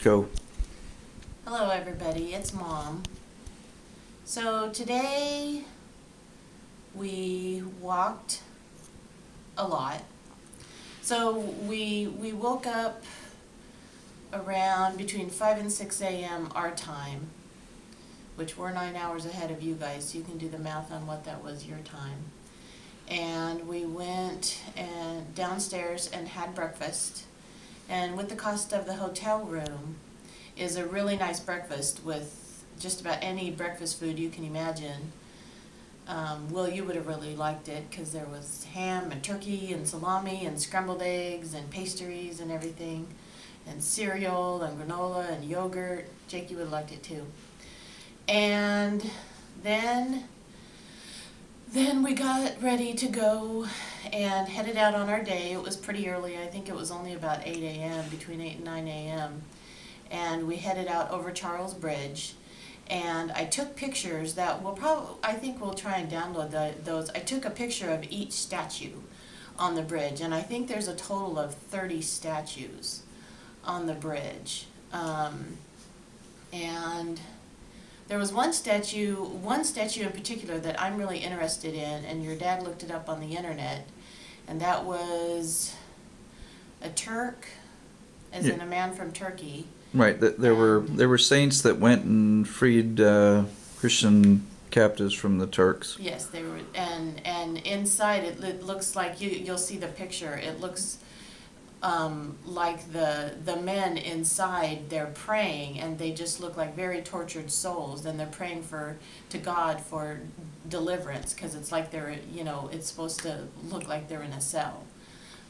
Go. Hello everybody, it's Mom. So today we walked a lot. So we woke up around between 5 and 6 a.m. our time, which we're 9 hours ahead of you guys, so you can do the math on what that was your time. And we went downstairs and had breakfast. And with the cost of the hotel room is a really nice breakfast with just about any breakfast food you can imagine. Well, you would have really liked it because there was ham and turkey and salami and scrambled eggs and pastries and everything, and cereal and granola and yogurt. Jake, you would have liked it too. And then we got ready to go and headed out on our day. It was pretty early. I think it was only about 8 a.m., between 8 and 9 a.m. And we headed out over Charles Bridge. And I took pictures that I think we'll try and download those. I took a picture of each statue on the bridge, and I think there's a total of 30 statues on the bridge. And there was one statue in particular that I'm really interested in, and your dad looked it up on the internet, and that was a Turk, as in a man from Turkey. Right. There were saints that went and freed Christian captives from the Turks. Yes, they were, and inside it looks like you'll see the picture. It looks like the men inside, they're praying, and they just look like very tortured souls, and they're praying to God for deliverance, because it's like they're, it's supposed to look like they're in a cell.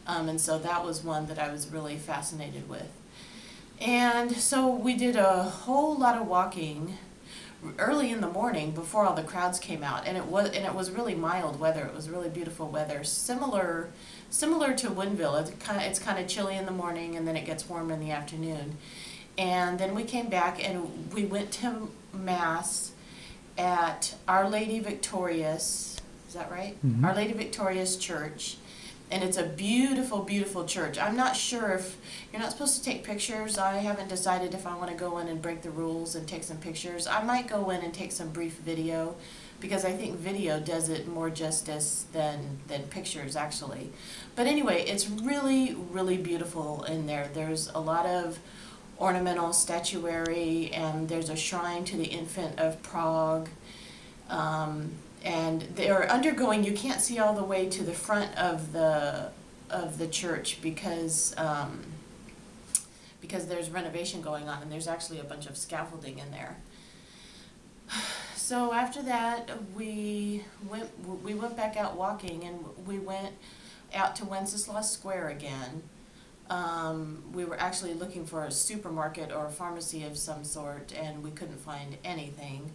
And so that was one that I was really fascinated with. And so we did a whole lot of walking early in the morning before all the crowds came out, and it was really mild weather. It was really beautiful weather, similar to Winville. It's kind of chilly in the morning, and then it gets warm in the afternoon. And then we came back and we went to Mass at Our Lady Victorious. Is that right? Mm-hmm. Our Lady Victorious Church. And it's a beautiful, beautiful church. I'm not sure if you're not supposed to take pictures. I haven't decided if I want to go in and break the rules and take some pictures. I might go in and take some brief video, because I think video does it more justice than pictures, actually. But anyway, it's really, really beautiful in there. There's a lot of ornamental statuary, and there's a shrine to the Infant of Prague. And they're undergoing, you can't see all the way to the front of the church because there's renovation going on, and there's actually a bunch of scaffolding in there. So after that, we went back out walking, and we went out to Wenceslas Square again. We were actually looking for a supermarket or a pharmacy of some sort, and we couldn't find anything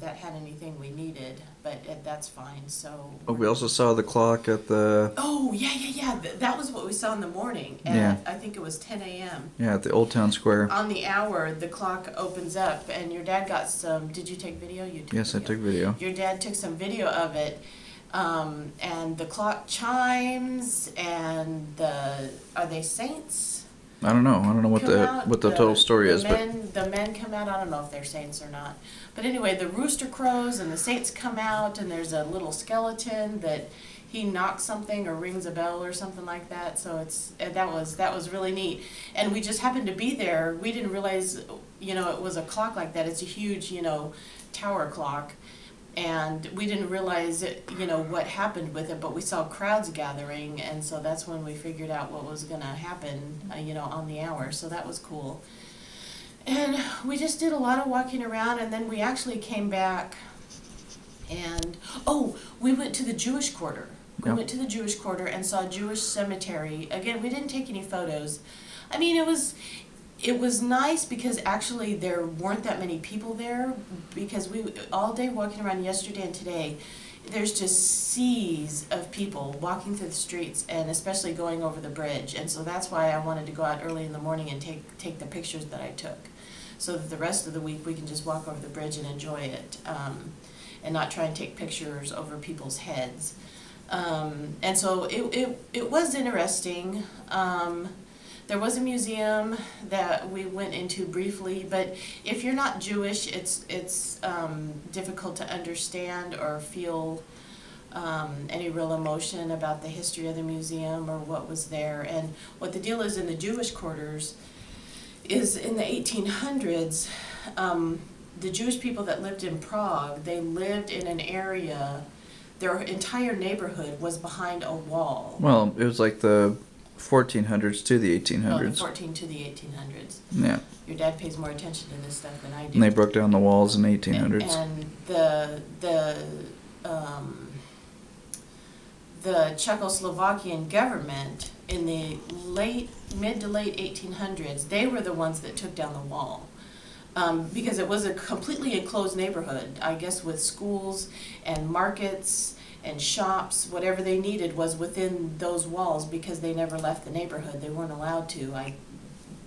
that had anything we needed, but that's fine. So We also saw the clock at the... Oh, yeah. That was what we saw in the morning. Yeah. I think it was 10 a.m. Yeah, at the Old Town Square. On the hour, the clock opens up, and your dad got some... Did you take video? You took Yes, video. I took video. Your dad took some video of it, and the clock chimes, and are they saints? I don't know what the total story is, but the men come out. I don't know if they're saints or not. But anyway, the rooster crows and the saints come out, and there's a little skeleton that he knocks something or rings a bell or something like that. So that was really neat. And we just happened to be there. We didn't realize, it was a clock like that. It's a huge, tower clock. And we didn't realize what happened with it, but we saw crowds gathering, and so that's when we figured out what was going to happen, on the hour. So that was cool. And we just did a lot of walking around, and then we actually came back, and we went to the Jewish Quarter. We went to the Jewish Quarter and saw a Jewish cemetery. Again, we didn't take any photos. I mean, it was nice because actually there weren't that many people there, because we all day walking around yesterday and today, there's just seas of people walking through the streets, and especially going over the bridge. And so that's why I wanted to go out early in the morning and take the pictures that I took, so that the rest of the week we can just walk over the bridge and enjoy it, and not try and take pictures over people's heads. And so it was interesting. There was a museum that we went into briefly, but if you're not Jewish, it's difficult to understand or feel any real emotion about the history of the museum or what was there. And what the deal is in the Jewish quarters is in the 1800s, the Jewish people that lived in Prague, they lived in an area, their entire neighborhood was behind a wall. Well, it was like the 1400s to the 1800s. Oh, the 14 to the 1800s. Yeah. Your dad pays more attention to this stuff than I do. And they broke down the walls in the 1800s. And the Czechoslovakian government in the mid to late 1800s, they were the ones that took down the wall. Because it was a completely enclosed neighborhood, I guess, with schools and markets and shops. Whatever they needed was within those walls because they never left the neighborhood. They weren't allowed to,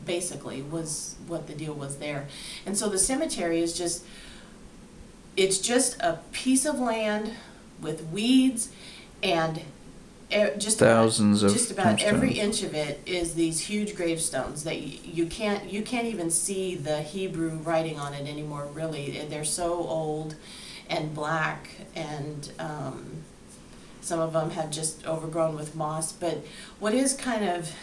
basically was what the deal was there. And so the cemetery is just, it's just a piece of land with weeds, and just about every inch of it is these huge gravestones that you can't even see the Hebrew writing on it anymore, really. They're so old and black, and some of them have just overgrown with moss. But what is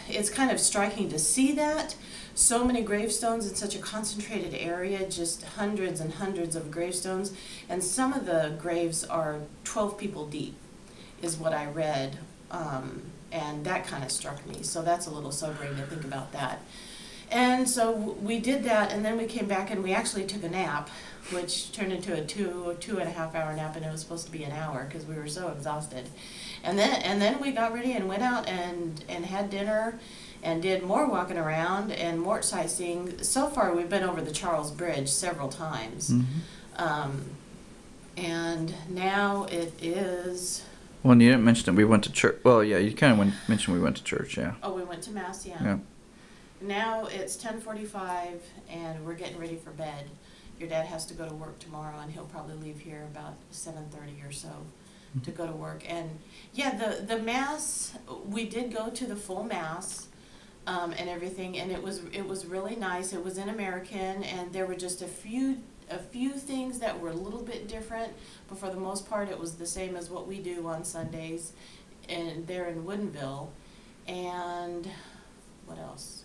it's kind of striking to see that so many gravestones in such a concentrated area, just hundreds and hundreds of gravestones, and some of the graves are 12 people deep, is what I read, and that kind of struck me. So that's a little sobering to think about that. And so we did that, and then we came back and we actually took a nap, which turned into a two and a half hour nap, and it was supposed to be an hour because we were so exhausted. And then we got ready and went out and had dinner and did more walking around and more sightseeing. So far we've been over the Charles Bridge several times. Mm-hmm. And now it is... Well, you didn't mention that we went to church. Well, yeah, you kind of mentioned we went to church, yeah. Oh, we went to Mass, yeah. Yeah. Now it's 10:45 and we're getting ready for bed. Your dad has to go to work tomorrow, and he'll probably leave here about 7:30 or so to go to work. And yeah, the Mass, we did go to the full Mass and everything, and it was really nice. It was in American, and there were just a few things that were a little bit different, but for the most part it was the same as what we do on Sundays and there in Woodinville. And what else?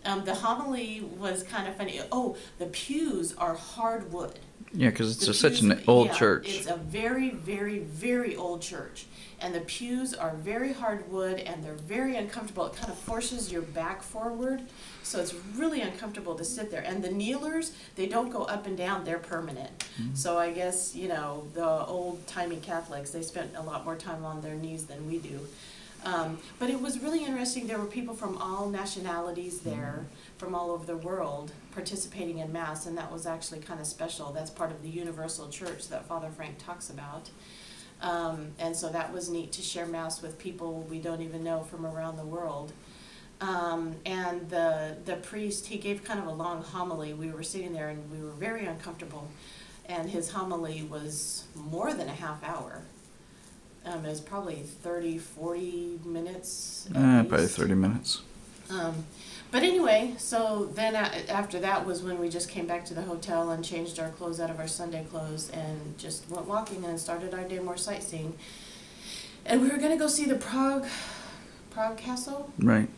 The homily was kind of funny. Oh, the pews are hardwood. Yeah, because it's such an old church. It's a very, very, very old church. And the pews are very hardwood, and they're very uncomfortable. It kind of forces your back forward, so it's really uncomfortable to sit there. And the kneelers, they don't go up and down, they're permanent. Mm-hmm. So I guess, the old-timey Catholics, they spent a lot more time on their knees than we do. But it was really interesting. There were people from all nationalities there, from all over the world, participating in Mass, and that was actually kind of special. That's part of the universal church that Father Frank talks about. And so that was neat to share Mass with people we don't even know from around the world. And the priest, he gave kind of a long homily. We were sitting there and we were very uncomfortable, and his homily was more than a half hour. It was probably 30, 40 minutes. Probably 30 minutes. But anyway, so then after that was when we just came back to the hotel and changed our clothes out of our Sunday clothes and just went walking and started our day more sightseeing. And we were going to go see the Prague Castle. Right.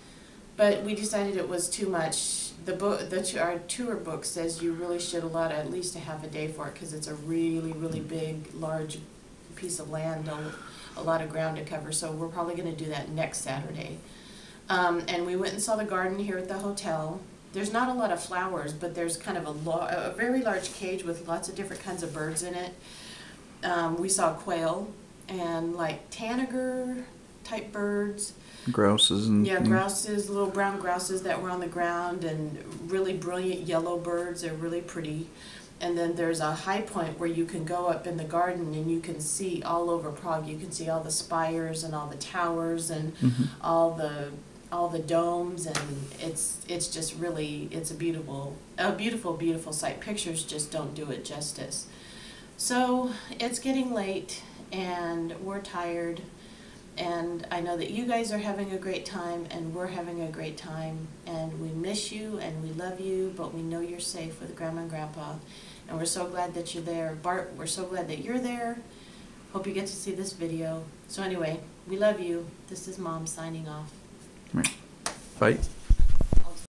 But we decided it was too much. Our tour book says you really should allot at least a half a day for it because it's a really, really big, large piece of land, a lot of ground to cover. So we're probably going to do that next Saturday. And we went and saw the garden here at the hotel. There's not a lot of flowers, but there's kind of a very large cage with lots of different kinds of birds in it. We saw quail and like tanager type birds. Grouses and... Yeah, grouses, little brown grouses that were on the ground, and really brilliant yellow birds. They're really pretty. And then there's a high point where you can go up in the garden and you can see all over Prague. You can see all the spires and all the towers and all the domes, and it's just really, it's a beautiful, beautiful sight. Pictures just don't do it justice. So it's getting late and we're tired, And I know that you guys are having a great time, and we're having a great time, and we miss you and we love you, but we know you're safe with Grandma and Grandpa, and we're so glad that you're there. Bart, we're so glad that you're there. Hope you get to see this video. So anyway, we love you. This is Mom signing off. Right. Fight.